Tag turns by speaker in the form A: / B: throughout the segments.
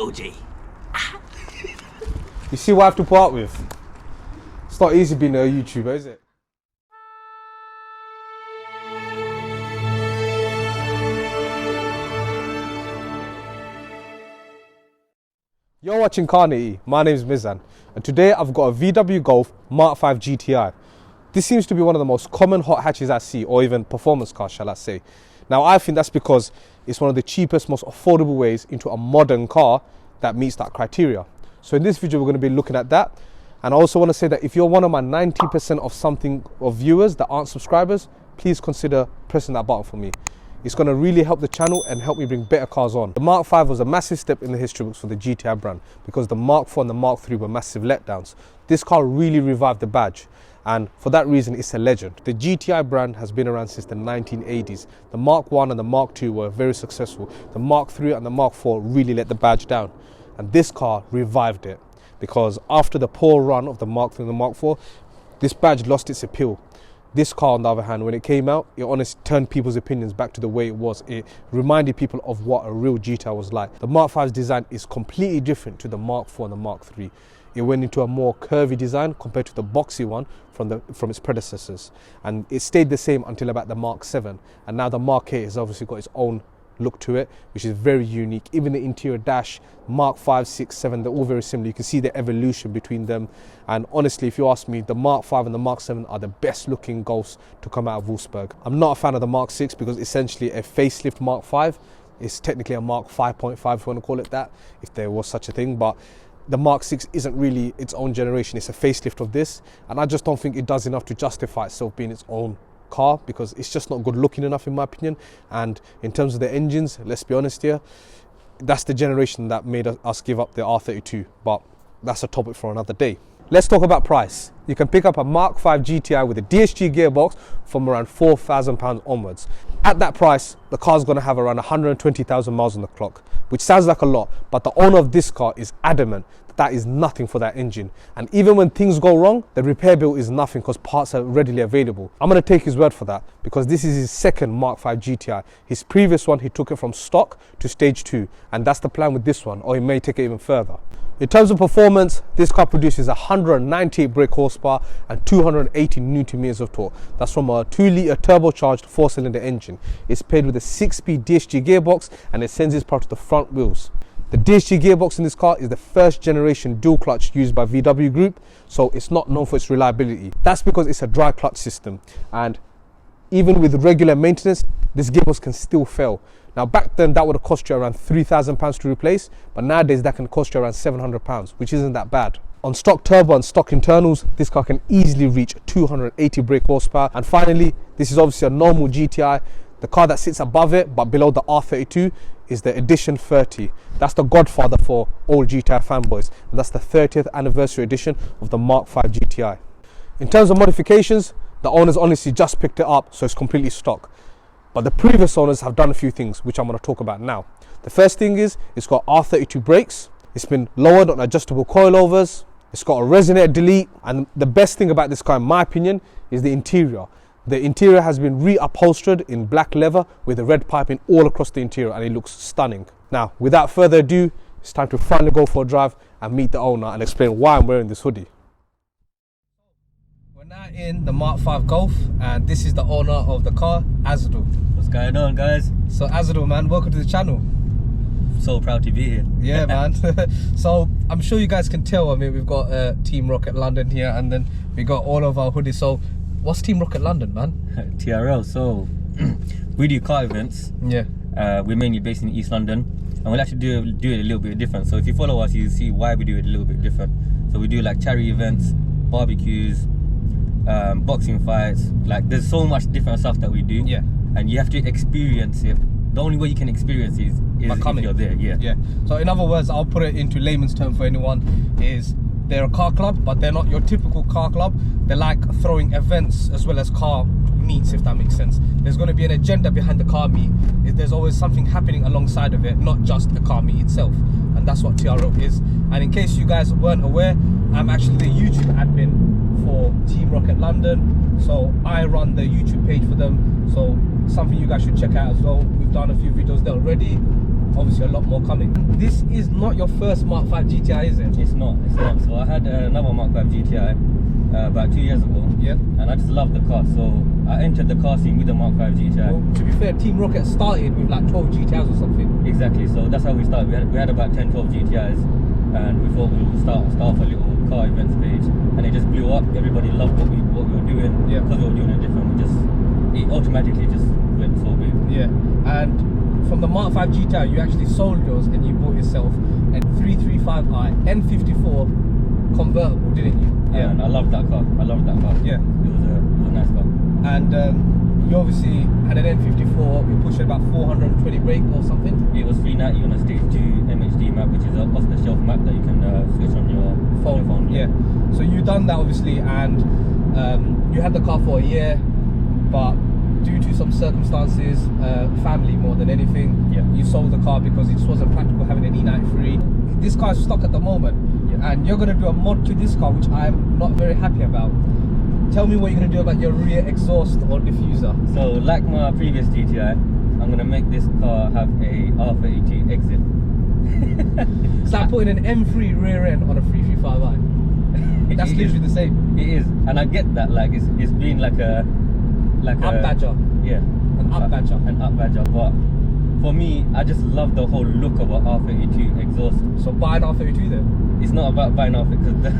A: OJ.
B: You see what I have to put up with? It's not easy being a YouTuber, is it? You're watching Car Nitty. My name is Mizan, and today I've got a VW Golf MK5 GTI. This seems to be one of the most common hot hatches I see, or even performance cars, shall I say. Now, I think that's because it's one of the cheapest, most affordable ways into a modern car that meets that criteria. So in this video, we're going to be looking at that. And I also want to say that if you're one of my 90% of viewers that aren't subscribers, please consider pressing that button for me. It's going to really help the channel and help me bring better cars on. The MK5 was a massive step in the history books for the GTI brand because the Mark IV and the Mark III were massive letdowns. This car really revived the badge, and for that reason it's a legend. The GTI brand has been around since the 1980s. The Mark I and the Mark II were very successful. The Mark III and the Mark IV really let the badge down, and this car revived it because after the poor run of the Mark III and the Mark IV, this badge lost its appeal. This car, on the other hand, when it came out, it honestly turned people's opinions back to the way it was. It reminded people of what a real GTI was like. The Mark V's design is completely different to the Mark IV and the Mark III. It went into a more curvy design compared to the boxy one from its predecessors. And it stayed the same until about the Mark VII. And now the Mark VIII has obviously got its own look to it, which is very unique. Even the interior dash, Mark V, 6, 7, they're all very similar. You can see the evolution between them. And honestly, if you ask me, the Mark V and the Mark VII are the best looking Golfs to come out of Wolfsburg. I'm not a fan of the Mark VI because essentially a facelift Mark V is technically a Mark 5.5, if you want to call it that, if there was such a thing. But the Mark VI isn't really its own generation. It's a facelift of this. And I just don't think it does enough to justify itself being its own car because it's just not good looking enough in my opinion. And in terms of the engines, let's be honest here, that's the generation that made us give up the R32, but that's a topic for another day. Let's talk about price. You can pick up a Mark V GTI with a DSG gearbox from around £4,000 onwards. At that price, the car's going to have around 120,000 miles on the clock, which sounds like a lot, but the owner of this car is adamant that is nothing for that engine. And even when things go wrong, the repair bill is nothing because parts are readily available. I'm going to take his word for that because this is his second Mark V GTI. His previous one, he took it from stock to stage 2, and that's the plan with this one, or he may take it even further. In terms of performance, this car produces 198 brake horsepower and 280 Newton meters of torque. That's from a 2-litre turbocharged 4-cylinder engine. It's paired with a 6-speed DSG gearbox, and it sends its power to the front wheels. The DSG gearbox in this car is the first generation dual clutch used by VW Group, so it's not known for its reliability. That's because it's a dry clutch system, and even with regular maintenance, this gearbox can still fail. Now back then that would have cost you around £3,000 to replace, but nowadays that can cost you around £700, which isn't that bad. On stock turbo and stock internals, this car can easily reach 280 brake horsepower. And finally, this is obviously a normal GTI. The car that sits above it, but below the R32, is the Edition 30. That's the godfather for all GTI fanboys, and that's the 30th anniversary edition of the Mark V GTI. In terms of modifications, the owners honestly just picked it up, so it's completely stock. But the previous owners have done a few things, which I'm going to talk about now. The first thing is, it's got R32 brakes, it's been lowered on adjustable coilovers, it's got a resonator delete, and the best thing about this car, in my opinion, is the interior. The interior has been reupholstered in black leather with a red piping all across the interior, and it looks stunning. Now, without further ado, it's time to finally go for a drive and meet the owner and explain why I'm wearing this hoodie. We're now in the Mark V Golf, and this is the owner of the car, Azadul.
A: What's going on, guys?
B: So Azadul, man, welcome to the channel.
A: So proud to be here.
B: Yeah, man. So I'm sure you guys can tell, I mean, we've got Team Rocket London here, and then we got all of our hoodies. So what's Team Rocket London, man?
A: TRL, so we do car events.
B: Yeah.
A: We're mainly based in East London, and we'll actually do it a little bit different. So if you follow us, you see why we do it a little bit different. So we do like charity events, barbecues, boxing fights. Like there's so much different stuff that we do.
B: Yeah.
A: And you have to experience it. The only way you can experience it is if you're there. Yeah.
B: Yeah. So in other words, I'll put it into layman's term for anyone, is they're a car club, but they're not your typical car club. They're like throwing events as well as car meets, if that makes sense. There's going to be an agenda behind the car meet. There's always something happening alongside of it, not just the car meet itself. And that's what TRO is. And in case you guys weren't aware, I'm actually the YouTube admin for Team Rocket London. So I run the YouTube page for them. So something you guys should check out as well. We've done a few videos there already. obviously a lot more coming. This is not your first Mark 5 GTI, is it?
A: It's not. So I had another Mark 5 GTI about 2 years ago.
B: Yeah.
A: And I just loved the car, so I entered the car scene with the Mark 5 GTI.
B: Well, to be fair, Team Rocket started with like 12 GTIs or something.
A: Exactly. So that's how we started. We had about 10, 12 GTIs, and we thought we would start off a little car events page, and it just blew up. Everybody loved what we were doing.
B: Yeah.
A: Because we were doing it different. It automatically just went so big.
B: Yeah. And from the Mark 5 GTI, you actually sold yours and you bought yourself a 335i N54 convertible, didn't you?
A: Yeah. And I loved that car.
B: Yeah.
A: It was a nice car.
B: And you obviously had an N54. You pushed at about 420 brake or something.
A: It was 390 on a stage 2 MHD map, which is an off-the-shelf map that you can switch on your phone.
B: Yeah. So you done that obviously, and you had the car for a year, but due to some circumstances, family more than anything, you sold the car because it just wasn't practical having an E93. This car is stock at the moment, and you're going to do a mod to this car, which I'm not very happy about. Tell me what you're going to do about your rear exhaust or diffuser.
A: So, like my previous GTI, I'm going to make this car have a R32 exit.
B: It's like putting an M3 rear end on a 335i. That's literally the same.
A: It is, and I get that. Like it's been like a
B: up badger.
A: Yeah,
B: an up badger.
A: An up badger. But for me, I just love the whole look of an R32 exhaust.
B: So buy an R32 then.
A: It's not about buying off it, because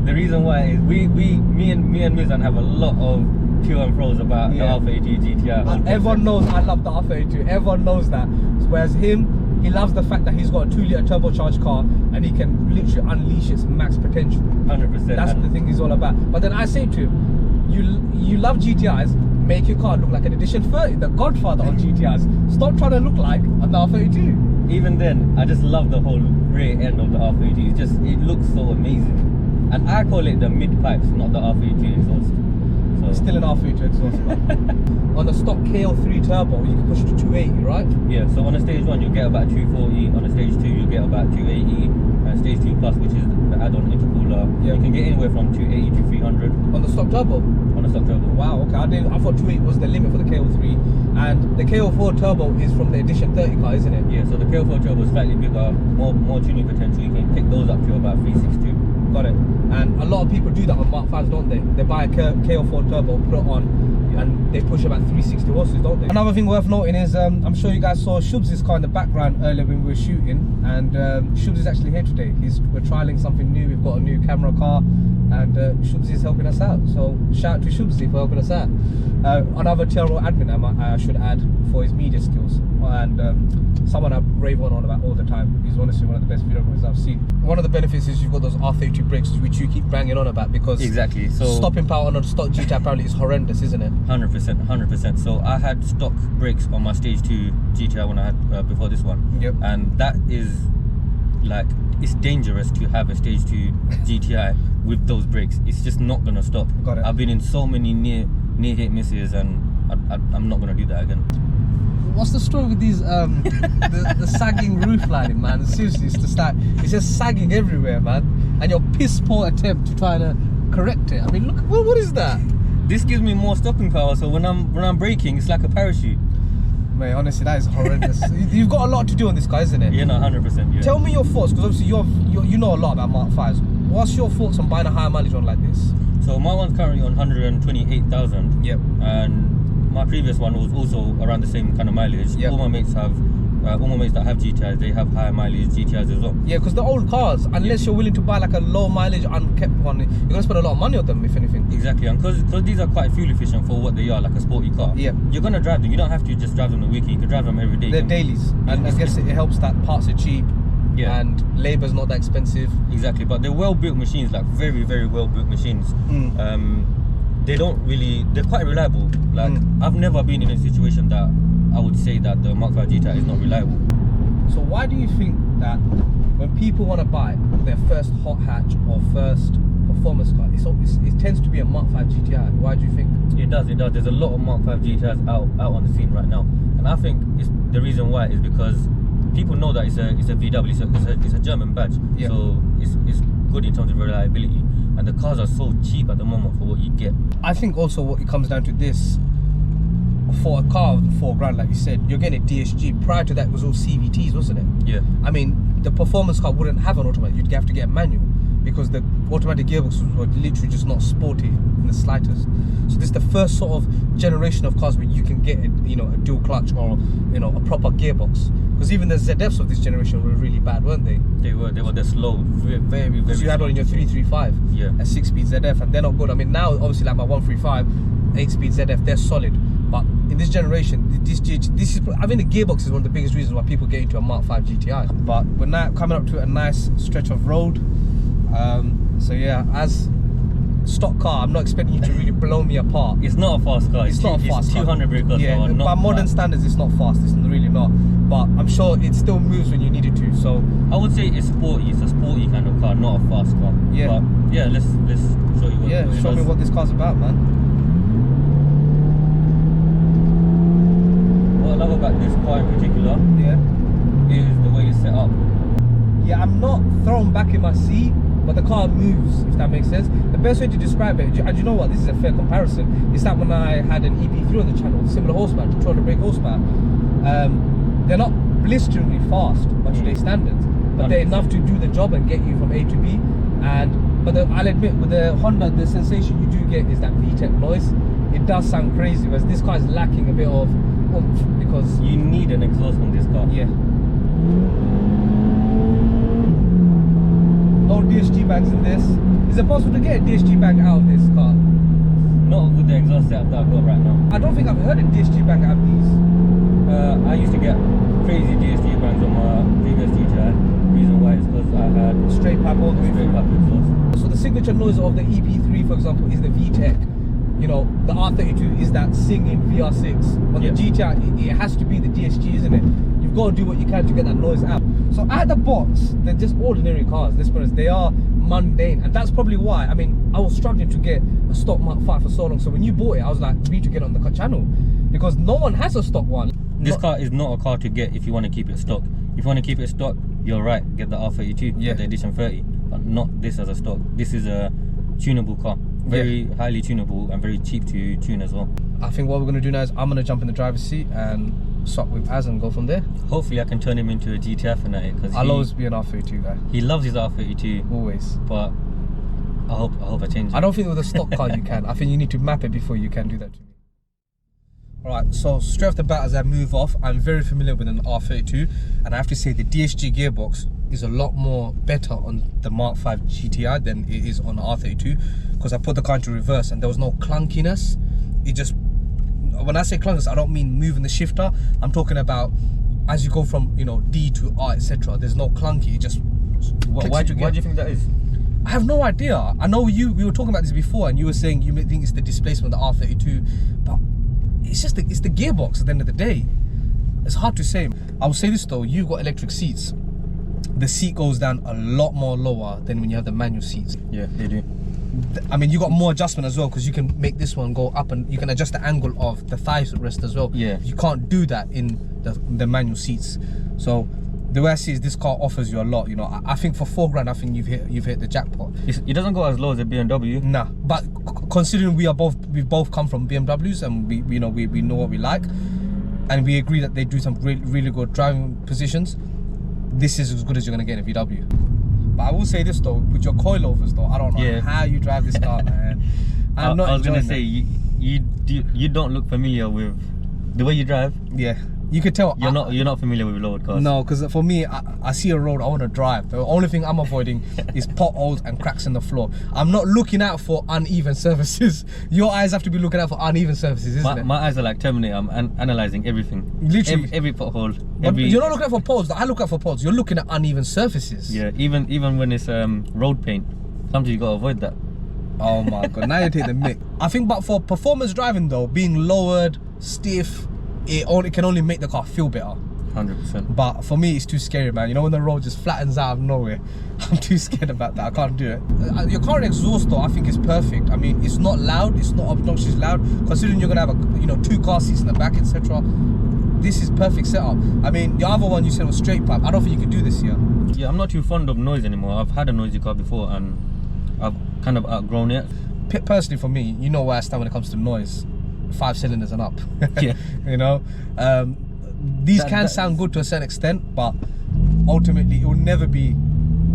A: the reason why is me and Mizan have a lot of to and fro's about the R32 GTI.
B: Everyone knows I love the R32. Everyone knows that. Whereas him, he loves the fact that he's got a 2-litre turbocharged car and he can literally unleash its max potential.
A: 100%.
B: That's the thing he's all about. But then I say to him, you love GTIs, make your car look like an Edition 30, the godfather of GTIs. Stop trying to look like an R32.
A: Even then, I just love the whole rear end of the R32. It looks so amazing. And I call it the mid pipes, not the R32 exhaust. So
B: it's still an R32 exhaust. On a stock KL3 turbo, you can push to 280, right?
A: Yeah, so on a stage 1 you get about 240, on a stage 2 you get about 280, and stage 2 plus, which is the add-on intercooler, you can get anywhere from 280 to 300.
B: On the stock turbo?
A: On a stock turbo.
B: Wow, okay, I thought 280 was the limit for the KL3, and the KL4 turbo is from the Edition 30 car, isn't it?
A: Yeah, so the KL4 turbo is slightly bigger, more tuning potential. You can pick those up to about 362.
B: Got it. And a lot of people do that on Mark 5s, don't they? They buy a KL4 turbo, put it on, and they push about 360 horses, don't they? Another thing worth noting is, I'm sure you guys saw Shubs' car in the background earlier when we were shooting, and Shubs is actually here today. We're trialing something new. We've got a new camera car, and Shubs is helping us out. So shout out to Shubs for helping us out. Another TRO admin, I should add, for his media skills, and someone I rave on about all the time. He's honestly one of the best videographers I've seen. One of the benefits is you've got those R32 brakes, which you keep banging on about, because
A: exactly. So
B: stopping power on a stock GTI apparently is horrendous, isn't it?
A: 100%. So I had stock brakes on my stage 2 GTI when I had before this one.
B: Yep.
A: And that is like, it's dangerous to have a stage 2 GTI with those brakes. It's just not gonna stop.
B: Got it.
A: I've been in so many near hit misses, and I'm not gonna do that again.
B: What's the story with these the sagging roof lining, man? Seriously, it's just sagging everywhere, man. And your piss poor attempt to try to correct it. I mean, look, what is that?
A: This gives me more stopping power, so when I'm braking, it's like a parachute.
B: Mate, honestly, that is horrendous. You've got a lot to do on this car, isn't it?
A: Yeah, no, 100%. Yeah.
B: Tell me your thoughts, because obviously you know a lot about Mark 5s. What's your thoughts on buying a higher mileage one like this?
A: So my one's currently on 128,000.
B: Yep.
A: And my previous one was also around the same kind of mileage.
B: Yep.
A: All my mates that have GTIs, they have higher mileage GTIs as well.
B: Yeah, because the old cars, unless you're willing to buy like a low mileage unkept one, you're gonna spend a lot of money on them, if anything.
A: Exactly, and because these are quite fuel efficient for what they are, like a sporty car.
B: Yeah.
A: You're gonna drive them. You don't have to just drive them a weekly. You can drive them every day.
B: They're dailies, and I guess it helps that parts are cheap.
A: Yeah.
B: And labour's not that expensive.
A: Exactly, but they're well-built machines, like very, very well-built machines. They're quite reliable. Like, I've never been in a situation that I would say that the Mark 5 GTI is not reliable.
B: So why do you think that when people want to buy their first hot hatch or first performance car, it tends to be a Mark 5 GTI? Why do you think?
A: It does. There's a lot of Mark 5 GTIs out on the scene right now, and I think the reason why is because people know that it's a VW, it's a German badge, so it's good in terms of reliability, and the cars are so cheap at the moment for what you get.
B: I think also what it comes down to this, for a car with 4 grand, like you said, you're getting a DSG. Prior to that, it was all CVTs, wasn't it?
A: Yeah.
B: I mean, the performance car wouldn't have an automatic. You'd have to get a manual because the automatic gearboxes were literally just not sporty in the slightest. So this is the first sort of generation of cars where you can get a dual clutch or a proper gearbox. Because even the ZFs of this generation were really bad, weren't they?
A: They were slow, very, very.
B: Because you had one in your 335,
A: yeah,
B: a 6-speed ZF, and they're not good. I mean, now obviously like my 135, 8-speed ZF, they're solid. But in this generation, this is, I mean, the gearbox is one of the biggest reasons why people get into a Mark 5 GTI. But we're now coming up to a nice stretch of road. So yeah, as stock car, I'm not expecting you to really blow me apart.
A: It's not a fast car.
B: It's not a fast car.
A: 200 brake horsepower.
B: Yeah, by modern standards, it's not fast. It's really not. But I'm sure it still moves when you need it to. So
A: I would say it's sporty. It's a sporty kind of car, not a fast car.
B: Yeah.
A: But yeah, let's show you.
B: Show me what this car's about, man.
A: What I love about this car in particular, is the way it's set up.
B: Yeah, I'm not thrown back in my seat, but the car moves, if that makes sense. The best way to describe it, and you know what, this is a fair comparison, is that when I had an EP3 on the channel, similar horsepower, 200 brake horsepower, they're not blisteringly fast by today's standards, but they're enough to do the job and get you from A to B. But I'll admit, with the Honda, the sensation you do get is that VTEC noise. It does sound crazy, whereas this car is lacking a bit of oomph because
A: you need an exhaust on this car.
B: Yeah. No DSG bags in this. Is it possible to get a DSG bag out of this car?
A: Not with the exhaust setup that I've got right now.
B: I don't think I've heard a DSG bag out of these.
A: I used to get crazy DSG bags on my previous GTI. Reason why is because I had
B: straight pipe all the way
A: straight
B: through.
A: pipe exhaust.
B: So the signature noise of the EP3, for example, is the VTEC. The R32 is that singing VR6. On the GTI, it has to be the DSG, isn't it? You've got to do what you can to get that noise out. So at the box, they're just ordinary cars. Let's be honest, they are mundane, and that's probably why. I mean, I was struggling to get a stock Mark 5 for so long. So when you bought it, I was like, we need to get on the channel because no one has a stock one.
A: This car is not a car to get if you want to keep it stock. If you want to keep it stock, you're right. Get the R32, get the Edition 30, but not this as a stock. This is a tunable car. Very highly tunable and very cheap to tune as well. I
B: think what we're going to do now is I'm going to jump in the driver's seat and swap with Az and go from there.
A: Hopefully I can turn him into a GTI fanatic because
B: I'll always be an R32 guy.
A: He loves his R32.
B: Always.
A: But I hope I change it.
B: I don't think with a stock car you can. I think you need to map it before you can do that to me. Alright, so straight off the bat as I move off, I'm very familiar with an R32, and I have to say the DSG gearbox is a lot more better on the Mark 5 GTI than it is on the R32, because I put the car into reverse and there was no clunkiness. It just, when I say clunkiness, I don't mean moving the shifter. I'm talking about as you go from D to R, etc. There's no clunky. It just
A: why do you think that is?
B: I have no idea. I know we were talking about this before, and you were saying you may think it's the displacement of the R32, but it's the gearbox at the end of the day. It's hard to say. I will say this though, you've got electric seats. The seat goes down a lot more lower than when you have the manual seats.
A: Yeah, they do.
B: I mean, you got more adjustment as well, because you can make this one go up and you can adjust the angle of the thigh rest as well.
A: Yeah.
B: You can't do that in the manual seats. So the way I see is this car offers you a lot. I think for £4 I think you've hit the jackpot.
A: It doesn't go as low as a BMW.
B: Nah, but considering we've both come from BMWs and we know what we like, and we agree that they do some really good driving positions, this is as good as you're gonna get in a VW. But I will say this though, with your coilovers though, I don't know how you drive this car, man. I was gonna say
A: you don't look familiar with the way you drive.
B: Yeah. You could tell
A: you're not familiar with lowered cars.
B: No, because for me, I see a road, I want to drive. The only thing I'm avoiding is potholes and cracks in the floor. I'm not looking out for uneven surfaces. Your eyes have to be looking out for uneven surfaces, isn't it?
A: My eyes are like Terminator. I'm analysing everything.
B: Literally.
A: Every pothole.
B: But you're not looking out for potholes. I look out for potholes. You're looking at uneven surfaces.
A: Yeah, even when it's road paint, sometimes you gotta avoid that.
B: Oh my god, now you take the mick. I think, but for performance driving though, being lowered, stiff, it can only make the car feel better.
A: 100%.
B: But for me, it's too scary, man. When the road just flattens out of nowhere, I'm too scared about that. I can't do it. Your current exhaust though, I think is perfect. I mean, it's not loud, it's not obnoxiously loud. Considering you're gonna have 2 car seats in the back, etc. This is perfect setup. I mean, the other one you said was straight pipe. I don't think you can do this here.
A: Yeah, I'm not too fond of noise anymore. I've had a noisy car before and I've kind of outgrown it.
B: Personally, for me, you know where I stand when it comes to noise. 5 cylinders and up.
A: Yeah.
B: You know, these can sound good to a certain extent, but ultimately it will never be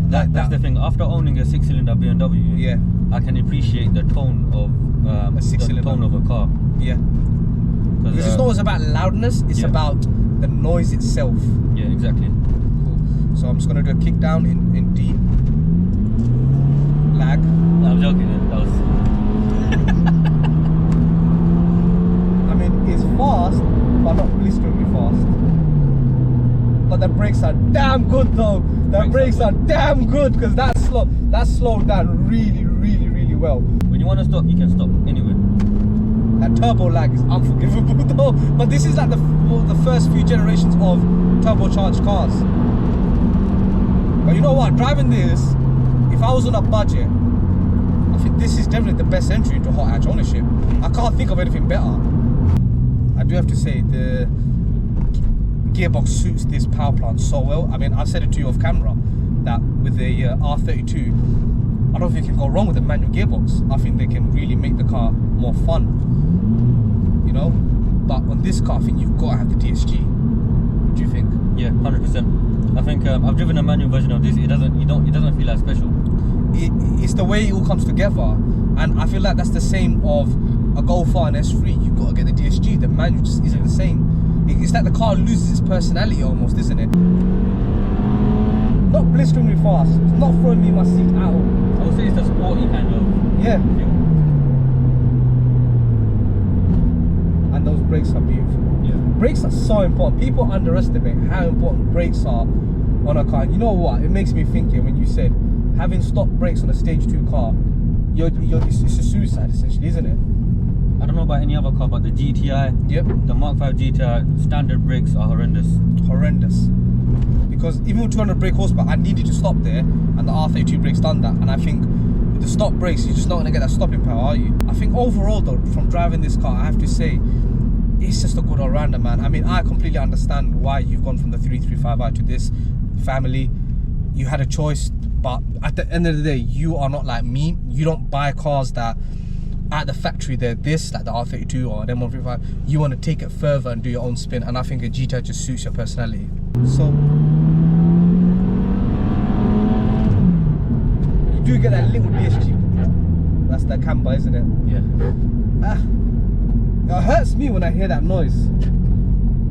B: like
A: That's the thing. After owning a 6-cylinder BMW,
B: Yeah.
A: I can appreciate the tone of
B: A 6-cylinder.
A: the tone of a car.
B: Yeah. Because it's not always about loudness, it's about the noise itself.
A: Yeah, exactly.
B: Cool. So I'm just gonna do a kick down in D. Lag.
A: I'm joking. That was.
B: I mean, it's fast, but not blisteringly fast. But the brakes are damn good though. The brakes are damn good, because that slowed down really well.
A: When you want to stop, you can stop anywhere.
B: That turbo lag is unforgivable though. But this is like the first few generations of turbocharged cars. But you know what? Driving this, if I was on a budget, I think this is definitely the best entry into hot hatch ownership. I can't think of anything better. I do have to say the gearbox suits this power plant so well. I mean, I've said it to you off camera that with the R32, I don't think you can go wrong with a manual gearbox. I think they can really make the car more fun, you know. But on this car, I think you've got to have the DSG. What do you think?
A: Yeah, 100%. I think I've driven a manual version of this. It doesn't feel as special.
B: It's the way it all comes together, and I feel like that's the same of a Golf R and S3. You've got to get the DSG. The manual just isn't the same. It's like the car loses its personality almost, isn't it? Not blisteringly fast. It's not throwing me in my seat at all.
A: I would say it's a sporty kind of.
B: Yeah.
A: feel.
B: And those brakes are beautiful.
A: Yeah.
B: Brakes are so important. People underestimate how important brakes are on a car. And you know what? It makes me think here when you said having stop brakes on a stage 2 car, it's a suicide essentially, isn't it?
A: I don't know about any other car, but the GTI, the Mark 5 GTI standard brakes are horrendous.
B: Horrendous. Because even with 200 brake horsepower, I needed to stop there, and the R32 brakes done that. And I think with the stop brakes, you're just not gonna get that stopping power, are you? I think overall though, from driving this car, I have to say, it's just a good all-rounder, man. I mean, I completely understand why you've gone from the 335i to this family. You had a choice, but at the end of the day, you are not like me. You don't buy cars that at the factory they're this, like the R32 or the M135. You want to take it further and do your own spin, and I think a GTI just suits your personality. So you do get that little DSG. That's the camber, isn't it?
A: Yeah.
B: It hurts me when I hear that noise.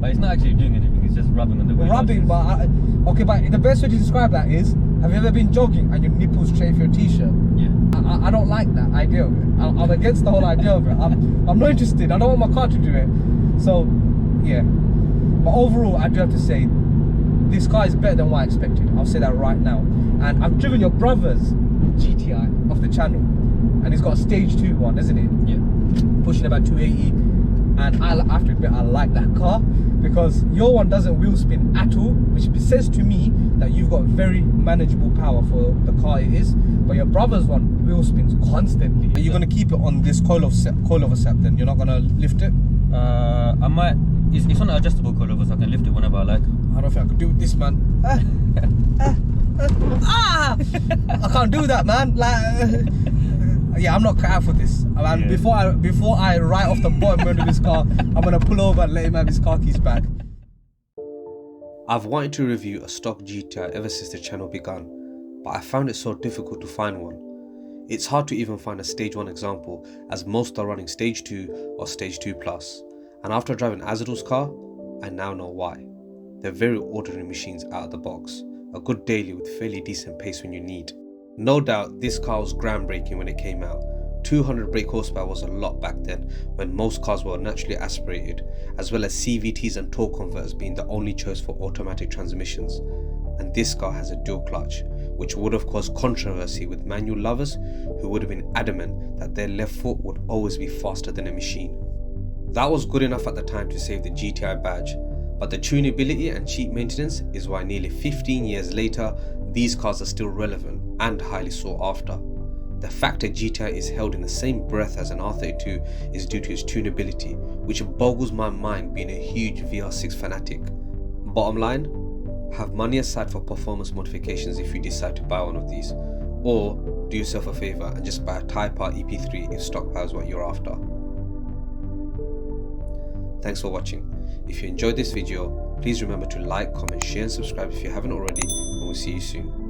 A: But it's not actually doing anything. It's just rubbing on the wheel.
B: Rubbing, but okay. But the best way to describe that is: have you ever been jogging and your nipples chafe your t-shirt?
A: Yeah.
B: I don't like that idea of it. I'm against the whole idea of it. I'm not interested. I don't want my car to do it. So, yeah. But overall, I do have to say, this car is better than what I expected. I'll say that right now. And I've driven your brother's GTI off the channel, and he's got a stage 2 one, isn't it?
A: Yeah.
B: Pushing about 280. And I have to admit, I like that car because your one doesn't wheel spin at all, which says to me that you've got very manageable power for the car it is. But your brother's one wheel spins constantly. Are you going to keep it on this coilover set then? You're not going to lift it?
A: I might. It's on an adjustable coilover, so I can lift it whenever I like.
B: I don't think I could do this, man. I can't do that, man. Like. Yeah, I'm not cut out for this. And
A: Yeah.
B: before I write off the bottom end of his car, I'm gonna pull over and let him have his car keys back. I've wanted to review a stock GTI ever since the channel began, but I found it so difficult to find one. It's hard to even find a stage 1 example, as most are running stage 2 or stage 2 plus. And after driving Azadul's car, I now know why. They're very ordinary machines out of the box, a good daily with fairly decent pace when you need. No doubt this car was groundbreaking when it came out. 200 brake horsepower was a lot back then, when most cars were naturally aspirated, as well as CVTs and torque converters being the only choice for automatic transmissions. And this car has a dual clutch, which would have caused controversy with manual lovers who would have been adamant that their left foot would always be faster than a machine. That was good enough at the time to save the GTI badge, but the tunability and cheap maintenance is why nearly 15 years later, these cars are still relevant and highly sought after. The fact that GTI is held in the same breath as an R32 is due to its tunability, which boggles my mind being a huge VR6 fanatic. Bottom line, have money aside for performance modifications if you decide to buy one of these, or do yourself a favour and just buy a Type R EP3 if stock power is what you're after. Thanks for watching. If you enjoyed this video, please remember to like, comment, share and subscribe if you haven't already, and we'll see you soon.